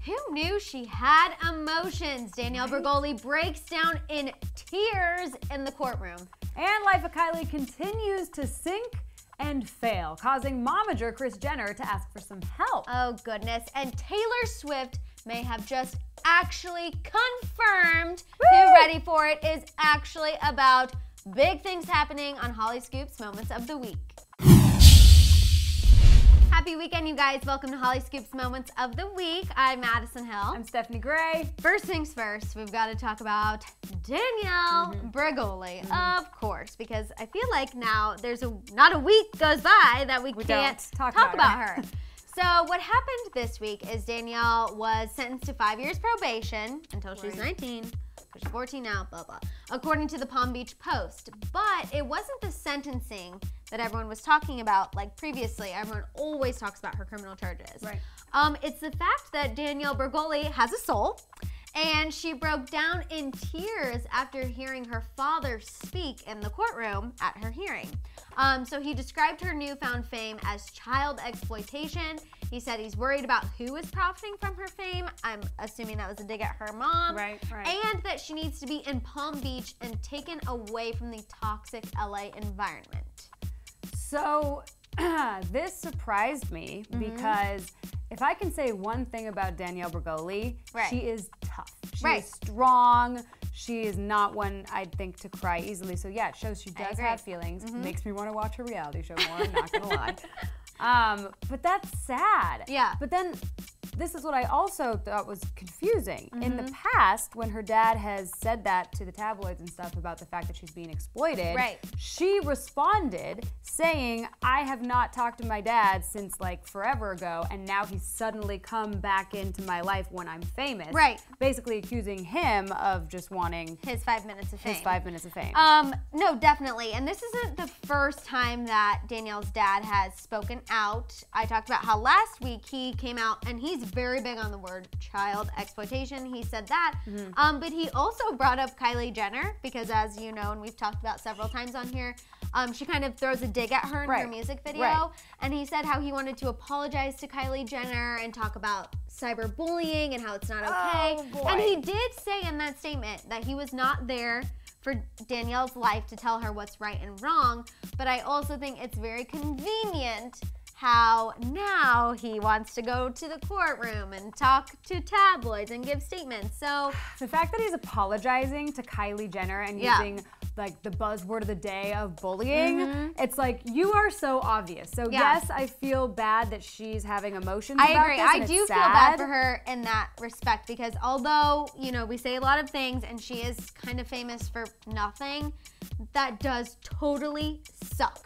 Who knew she had emotions? Danielle Bregoli breaks down in tears in the courtroom. And Life of Kylie continues to sink and fail, causing momager Kris Jenner to ask for some help. Oh goodness, and Taylor Swift may have just actually confirmed, who ready for it, is actually about big things happening on Hollyscoop's Moments of the Week. Happy weekend, you guys. Welcome to Hollyscoop's Moments of the Week. I'm Madison Hill. I'm Stephanie Gray. First things first, we've got to talk about Danielle Bregoli, of course, because I feel like now there's not a week goes by that we can't talk about her. So what happened this week is Danielle was sentenced to 5 years probation until she was 19. She's 14 now, blah, blah, according to the Palm Beach Post. But it wasn't the sentencing that everyone was talking about like previously. Everyone always talks about her criminal charges. Right. It's the fact that Danielle Bregoli has a soul, and she broke down in tears after hearing her father speak in the courtroom at her hearing. So he described her newfound fame as child exploitation. He said he's worried about who is profiting from her fame. I'm assuming that was a dig at her mom. Right. And that she needs to be in Palm Beach and taken away from the toxic LA environment. So this surprised me because if I can say one thing about Danielle Bregoli, she is tough. She is strong. She is not one I'd think to cry easily. So yeah, it shows she does have feelings. Makes me want to watch her reality show more, I'm not gonna lie. But that's sad. Yeah. But then this is what I also thought was confusing. In the past, when her dad has said that to the tabloids and stuff about the fact that she's being exploited, she responded saying, I have not talked to my dad since like forever ago, and now he's suddenly come back into my life when I'm famous. Right. Basically accusing him of just wanting his 5 minutes of fame. His 5 minutes of fame. No, definitely. And this isn't the first time that Danielle's dad has spoken out. I talked about how last week he came out, and he's very big on the word child exploitation. He said that. But he also brought up Kylie Jenner because, as you know, and we've talked about several times on here, she kind of throws a dig at her in her music video. And he said how he wanted to apologize to Kylie Jenner and talk about cyberbullying and how it's not okay. And he did say in that statement that he was not there for Danielle's life to tell her what's right and wrong. But I also think it's very convenient how now he wants to go to the courtroom and talk to tabloids and give statements. So the fact that he's apologizing to Kylie Jenner and using like the buzzword of the day of bullying, it's like, you are so obvious. So yes, I feel bad that she's having emotions about agree. this, I do feel bad for her in that respect because although, you know, we say a lot of things and she is kind of famous for nothing, that does totally suck.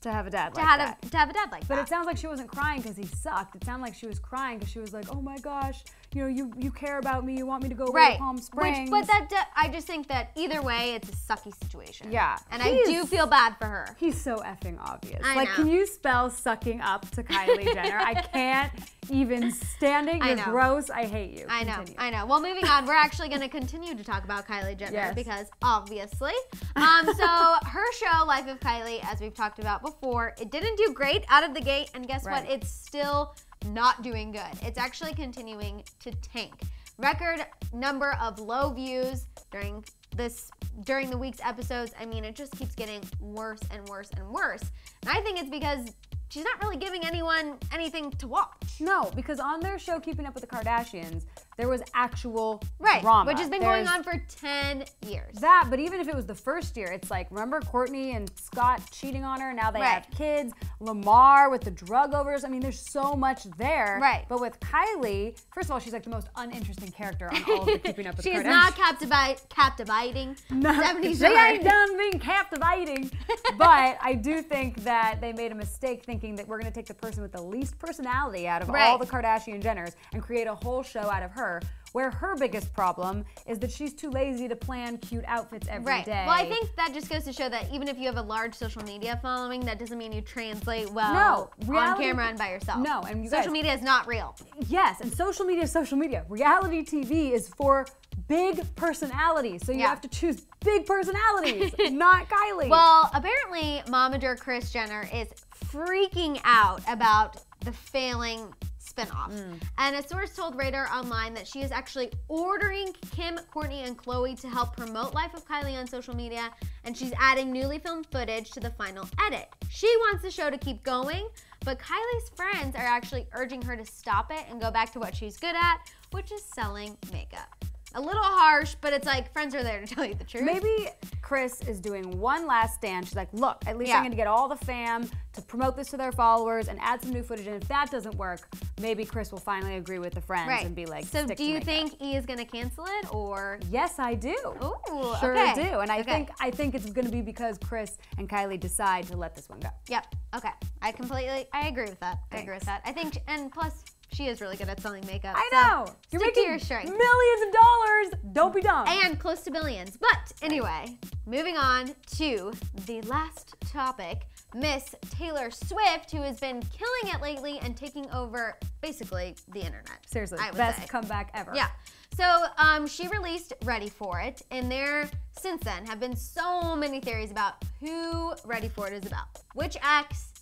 To have a dad like that. To have a dad like that. But it sounds like she wasn't crying because he sucked. It sounded like she was crying because she was like, oh my gosh, you know, you care about me, you want me to go away to Palm Springs. But I just think that either way, it's a sucky situation. Yeah. And I do feel bad for her. He's so effing obvious. I like, know. Can you spell sucking up to Kylie Jenner? I can't even stand it. You're gross. I hate you. I know. Well, moving on, we're actually going to continue to talk about Kylie Jenner because obviously. So her show, Life of Kylie, as we've talked about before, it didn't do great out of the gate. And guess what? It's still not doing good. It's actually continuing to tank. Record number of low views during the week's episodes. I mean, it just keeps getting worse and worse and worse. And I think it's because she's not really giving anyone anything to watch. No, because on their show, Keeping Up with the Kardashians, there was actual drama. Which has been going on for 10 years. But even if it was the first year, it's like, remember Kourtney and Scott cheating on her? Now they have kids. Lamar with the drug overdose. I mean, there's so much there. But with Kylie, first of all, she's like the most uninteresting character on all of the Keeping Up with the Kardashians. She's not captivating. No, she ain't done being captivating. But I do think that they made a mistake thinking that we're going to take the person with the least personality out of all the Kardashian Jenners and create a whole show out of her, where her biggest problem is that she's too lazy to plan cute outfits every day. Well, I think that just goes to show that even if you have a large social media following, that doesn't mean you translate well on camera and by yourself. No, and you social media is not real. Yes, and social media is social media. Reality TV is for big personalities, so you have to choose big personalities, not Kylie. Well, apparently, momager Kris Jenner is freaking out about the failing spinoff. And a source told Radar Online that she is actually ordering Kim, Kourtney, and Khloe to help promote Life of Kylie on social media, and she's adding newly filmed footage to the final edit. She wants the show to keep going, but Kylie's friends are actually urging her to stop it and go back to what she's good at, which is selling makeup. A little harsh, but it's like, friends are there to tell you the truth. Maybe Kris is doing one last stand. She's like, look, at least I'm going to get all the fam to promote this to their followers and add some new footage. And if that doesn't work, maybe Kris will finally agree with the friends and be like, so do you think E is going to cancel it, or? Yes, I do. Ooh, sure do. And I think it's going to be because Kris and Kylie decide to let this one go. Yep. Okay. I agree with that. I agree with that. I think, and plus, she is really good at selling makeup. I know. So you're making your strength. Millions of dollars. Don't be dumb. And close to billions. But anyway, moving on to the last topic, Miss Taylor Swift, who has been killing it lately and taking over basically the internet. Seriously, best comeback ever. Yeah. So she released Ready For It, and there, since then, have been so many theories about who Ready For It is about. Which ex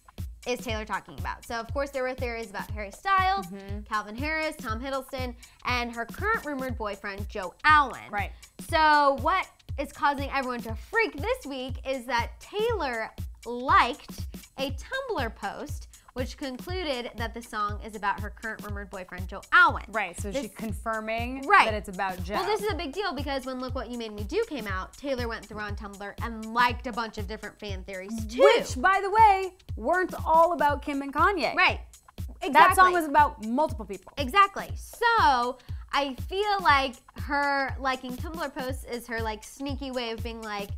is Taylor talking about? So, of course, there were theories about Harry Styles, Calvin Harris, Tom Hiddleston, and her current rumored boyfriend, Joe Alwyn. Right. So, what is causing everyone to freak this week is that Taylor liked a Tumblr post which concluded that the song is about her current rumored boyfriend, Joe Alwyn. Right, so she's confirming that it's about Joe. Well, this is a big deal because when Look What You Made Me Do came out, Taylor went through on Tumblr and liked a bunch of different fan theories too. Which, by the way, weren't all about Kim and Kanye. Right. Exactly. That song was about multiple people. Exactly. So, I feel like her liking Tumblr posts is her like sneaky way of being like,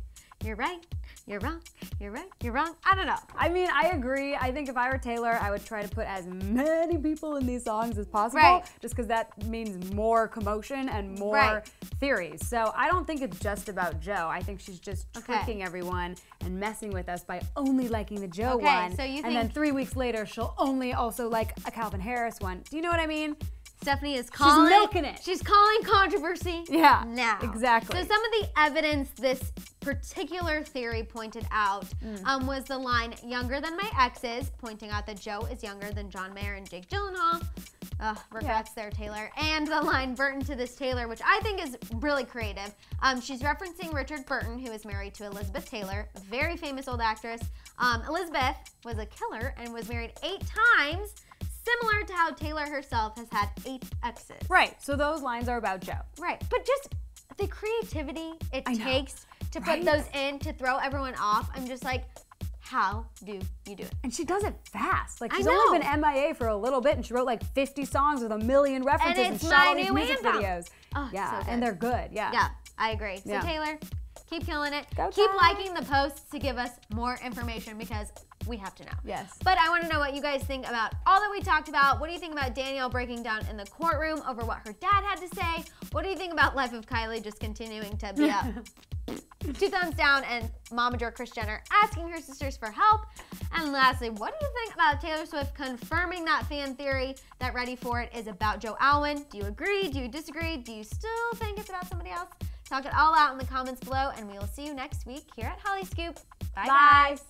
you're right, you're wrong, you're right, you're wrong. I don't know. I mean, I agree. I think if I were Taylor, I would try to put as many people in these songs as possible, just because that means more commotion and more theories. So I don't think it's just about Joe. I think she's just tricking everyone and messing with us by only liking the Joe one. So you think, and then 3 weeks later, she'll only also like a Calvin Harris one. Do you know what I mean? Stephanie is calling. She's milking it. She's calling controversy. Yeah. Now. Exactly. So some of the evidence this particular theory pointed out was the line "younger than my exes," pointing out that Joe is younger than John Mayer and Jake Gyllenhaal. Regrets there, Taylor. And the line "Burton to this Taylor," which I think is really creative. She's referencing Richard Burton, who is married to Elizabeth Taylor, a very famous old actress. Elizabeth was a killer and was married 8 times. Similar to how Taylor herself has had 8 exes. Right, so those lines are about Joe. Right, but just the creativity it takes to put those in to throw everyone off, I'm just like, how do you do it? And she does it fast. Like, she's only been MIA for a little bit, and she wrote like 50 songs with a million references and shot all these music videos. Oh, yeah, so and they're good, Yeah, I agree. So Taylor, keep killing it. Go keep Ty. liking the posts to give us more information because we have to know. Yes. But I want to know what you guys think about all that we talked about. What do you think about Danielle breaking down in the courtroom over what her dad had to say? What do you think about Life of Kylie just continuing to be up? 2 thumbs down, and Momager Kris Jenner asking her sisters for help. And lastly, what do you think about Taylor Swift confirming that fan theory that Ready For It is about Joe Alwyn? Do you agree? Do you disagree? Do you still think it's about somebody else? Talk it all out in the comments below, and we will see you next week here at Hollyscoop. Bye, guys.